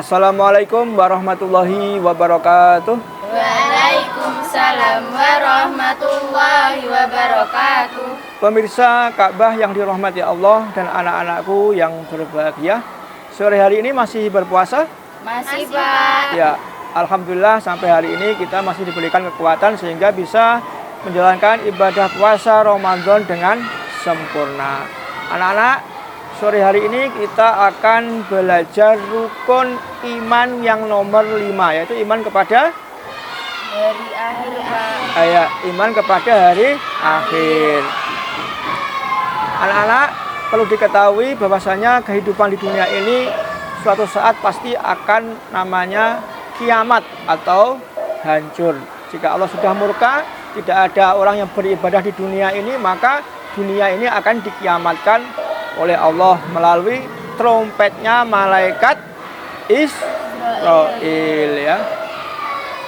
Assalamualaikum warahmatullahi wabarakatuh. Waalaikumsalam warahmatullahi wabarakatuh. Pemirsa Ka'bah yang dirahmati Allah dan anak-anakku yang berbahagia, sore hari ini masih berpuasa? Masih, Pak. Ya, alhamdulillah sampai hari ini kita masih diberikan kekuatan sehingga bisa menjalankan ibadah puasa Ramadan dengan sempurna. Anak-anak, sore hari ini kita akan belajar rukun iman yang nomor 5, yaitu iman kepada Hari akhir, Pak. iman kepada hari akhir. Anak-anak, perlu diketahui bahwasanya kehidupan di dunia ini suatu saat pasti akan namanya kiamat atau hancur. Jika Allah sudah murka, tidak ada orang yang beribadah di dunia ini, maka dunia ini akan dikiamatkan oleh Allah melalui trompetnya malaikat Israel, ya.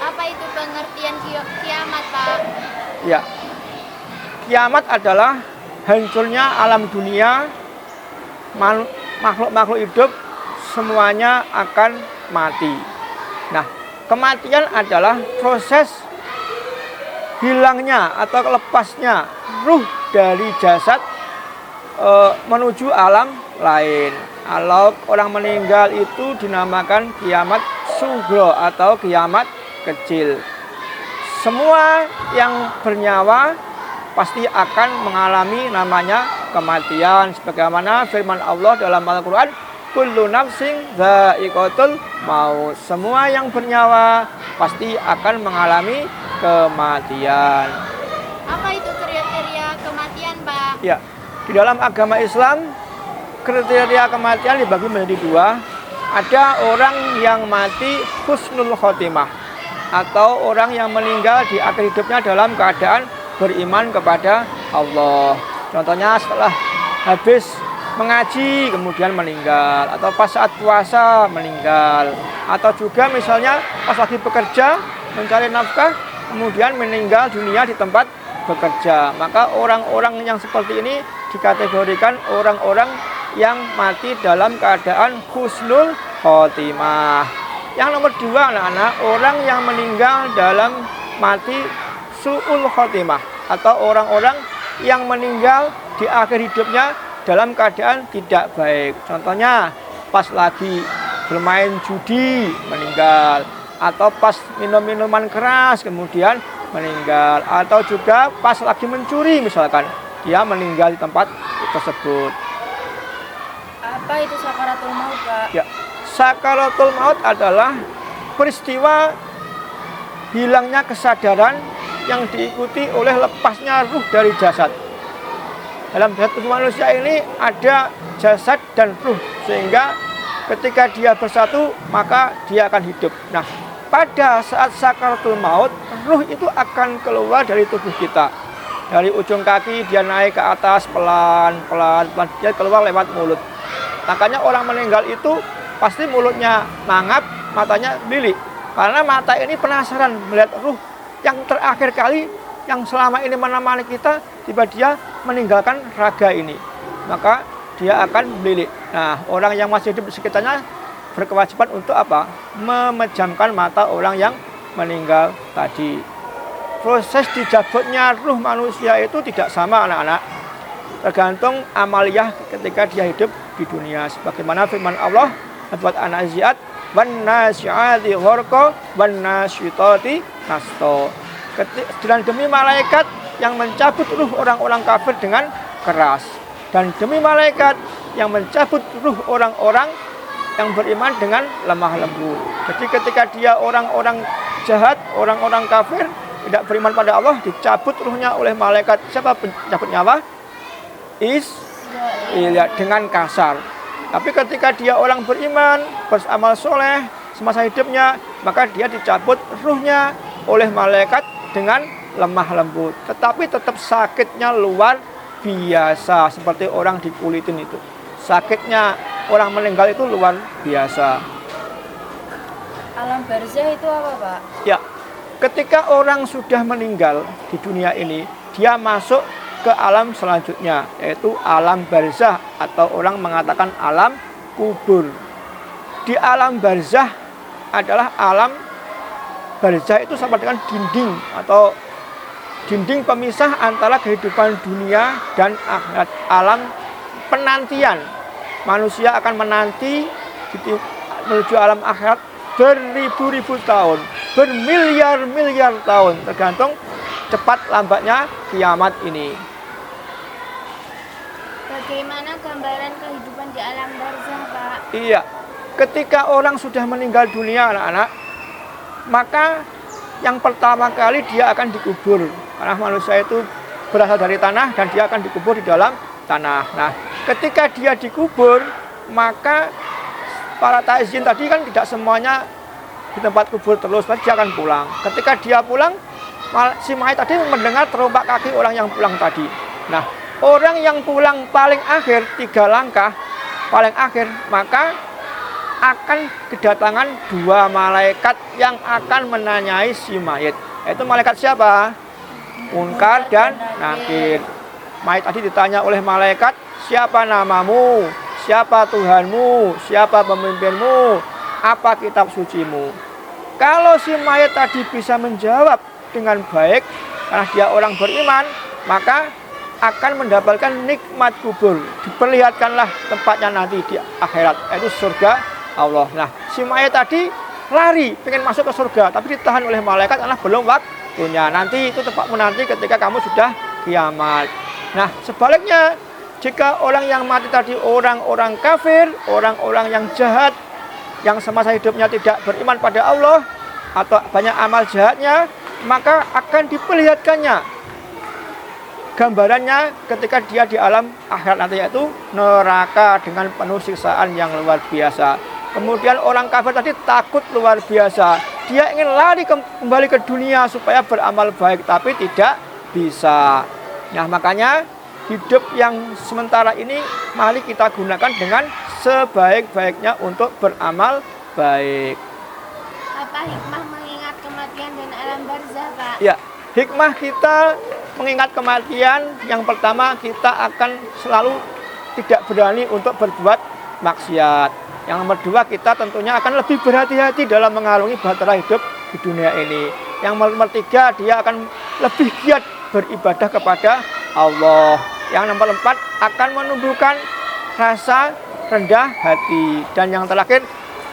Apa itu pengertian kiamat, Pak? Ya. Kiamat adalah hancurnya alam dunia, makhluk-makhluk hidup semuanya akan mati. Nah, kematian adalah proses hilangnya atau lepasnya ruh dari jasad menuju alam lain. Kalau orang meninggal itu dinamakan kiamat sugro atau kiamat kecil. Semua yang bernyawa pasti akan mengalami namanya kematian, sebagaimana firman Allah dalam Al-Quran, kullu nafsin dha'iqatul maut. Semua yang bernyawa pasti akan mengalami kematian. Apa itu kriteria kematian, Pak? Ya, di dalam agama Islam kriteria kematian dibagi menjadi dua. Ada orang yang mati husnul khotimah atau orang yang meninggal di akhir hidupnya dalam keadaan beriman kepada Allah. Contohnya setelah habis mengaji kemudian meninggal, atau pas saat puasa meninggal, atau juga misalnya pas lagi bekerja mencari nafkah kemudian meninggal dunia di tempat bekerja. Maka orang-orang yang seperti ini dikategorikan orang-orang yang mati dalam keadaan husnul khotimah. Yang nomor dua, anak-anak, orang yang meninggal dalam mati su'ul khotimah, atau orang-orang yang meninggal di akhir hidupnya dalam keadaan tidak baik. Contohnya pas lagi bermain judi meninggal, atau pas minum minuman keras kemudian meninggal, atau juga pas lagi mencuri misalkan dia meninggal di tempat tersebut. Apa itu sakaratul maut, Pak? Ya, sakaratul maut adalah peristiwa hilangnya kesadaran yang diikuti oleh lepasnya ruh dari jasad. Dalam jasad manusia ini ada jasad dan ruh, sehingga ketika dia bersatu maka dia akan hidup. Nah, pada saat sakaratul maut, ruh itu akan keluar dari tubuh kita. Dari ujung kaki dia naik ke atas pelan-pelan, dia keluar lewat mulut. Makanya orang meninggal itu pasti mulutnya mangap, matanya lilik. Karena mata ini penasaran melihat ruh yang terakhir kali yang selama ini menemani kita, tiba dia meninggalkan raga ini. Maka dia akan melilik. Nah, orang yang masih hidup di sekitarnya berkewajiban untuk apa? Memejamkan mata orang yang meninggal tadi. Proses dijabutnya ruh manusia itu tidak sama, anak-anak. Tergantung amaliyah ketika dia hidup di dunia. Sebagaimana firman Allah buat An-Nazi'at, wan nasi'ati gharqa wan nasyitati nasto. Dan demi malaikat yang mencabut ruh orang-orang kafir dengan keras, dan demi malaikat yang mencabut ruh orang-orang yang beriman dengan lemah lembut. Jadi ketika dia orang-orang jahat, orang-orang kafir tidak beriman pada Allah, dicabut ruhnya oleh malaikat. Siapa pencabut nyawa? Israel, dengan kasar. Tapi ketika dia orang beriman, beramal soleh semasa hidupnya, maka dia dicabut ruhnya oleh malaikat dengan lemah lembut. Tetapi tetap sakitnya luar biasa, seperti orang dikulitin itu. Sakitnya orang meninggal itu luar biasa. Alam barzah itu apa, Pak? Ya, ketika orang sudah meninggal di dunia ini, dia masuk ke alam selanjutnya, yaitu alam barzah, atau orang mengatakan alam kubur. di alam barzah adalah alam barzah itu sama dengan dinding atau dinding pemisah antara kehidupan dunia dan akhirat, alam penantian. Manusia akan menanti menuju alam akhirat beribu-ribu tahun, bermiliar-miliar tahun, tergantung cepat lambatnya kiamat ini. Bagaimana gambaran kehidupan di alam barzah, Pak? Iya, ketika orang sudah meninggal dunia anak-anak, maka yang pertama kali dia akan dikubur. Karena manusia itu berasal dari tanah dan dia akan dikubur di dalam tanah. Nah, ketika dia dikubur, maka para ta'izin tadi kan tidak semuanya di tempat kubur terus, dia akan pulang. Ketika dia pulang, si mayat tadi mendengar teropak kaki orang yang pulang tadi. Nah, orang yang pulang paling akhir 3 langkah paling akhir, maka akan kedatangan 2 malaikat yang akan menanyai si mayat. Itu malaikat siapa? Munkar dan Nakir. Mayat tadi ditanya oleh malaikat, siapa namamu? Siapa Tuhanmu? Siapa pemimpinmu? Apa kitab sucimu? Kalau si mayat tadi bisa menjawab dengan baik, karena dia orang beriman, maka akan mendapatkan nikmat kubur. Diperlihatkanlah tempatnya nanti di akhirat, yaitu surga Allah. Nah, si mayat tadi lari, pengen masuk ke surga, tapi ditahan oleh malaikat karena belum waktunya. Nanti itu tempatmu nanti ketika kamu sudah kiamat. Nah, sebaliknya, jika orang yang mati tadi orang-orang kafir, orang-orang yang jahat, yang semasa hidupnya tidak beriman pada Allah, atau banyak amal jahatnya, maka akan diperlihatkannya gambarannya ketika dia di alam akhirat nanti, yaitu neraka dengan penuh siksaan yang luar biasa. Kemudian orang kafir tadi takut luar biasa. Dia ingin lari kembali ke dunia supaya beramal baik, tapi tidak bisa. Nah, makanya hidup yang sementara ini mari kita gunakan dengan sebaik-baiknya untuk beramal baik. Apa hikmah mengingat kematian dan alam barzah, Pak? Ya, hikmah kita mengingat kematian, yang pertama kita akan selalu tidak berani untuk berbuat maksiat. Yang nomor 2, kita tentunya akan lebih berhati-hati dalam mengarungi bahtera hidup di dunia ini. Yang nomor 3, dia akan lebih giat beribadah kepada Allah. Yang nomor 4, akan menumbuhkan rasa rendah hati. Dan yang terakhir,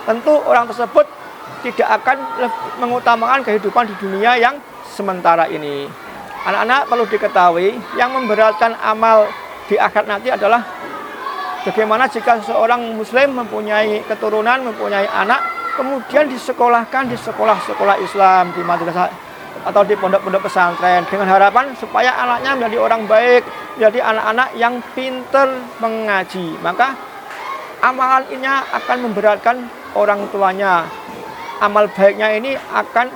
tentu orang tersebut tidak akan mengutamakan kehidupan di dunia yang sementara ini. Anak-anak perlu diketahui, yang memberatkan amal di akhirat nanti adalah bagaimana jika seorang muslim mempunyai keturunan, mempunyai anak, kemudian disekolahkan di sekolah-sekolah Islam, di madrasah atau di pondok-pondok pesantren, dengan harapan supaya anaknya menjadi orang baik, menjadi anak-anak yang pintar mengaji. Maka amalan ini akan memberatkan orang tuanya. Amal baiknya ini akan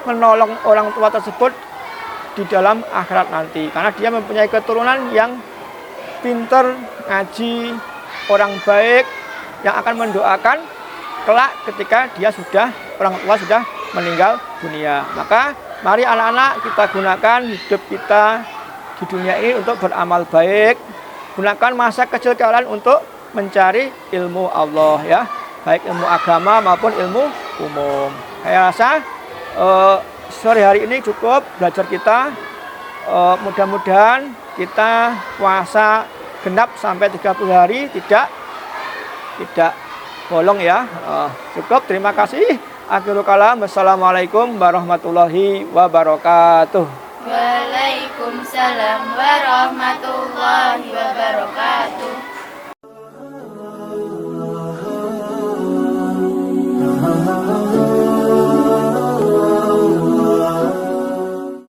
menolong orang tua tersebut di dalam akhirat nanti, karena dia mempunyai keturunan yang pintar ngaji, orang baik, yang akan mendoakan kelak ketika dia orang tua sudah meninggal dunia. Maka mari anak-anak kita gunakan hidup kita di dunia ini untuk beramal baik. Gunakan masa kecil kalian untuk mencari ilmu Allah, ya, baik ilmu agama maupun ilmu umum. Saya rasa sore hari ini cukup belajar kita. Mudah-mudahan kita puasa genap sampai 30 hari, tidak bolong, ya. Cukup, terima kasih. Akhirul kalam, wassalamualaikum warahmatullahi wabarakatuh. Waalaikumsalam warahmatullahi wabarakatuh.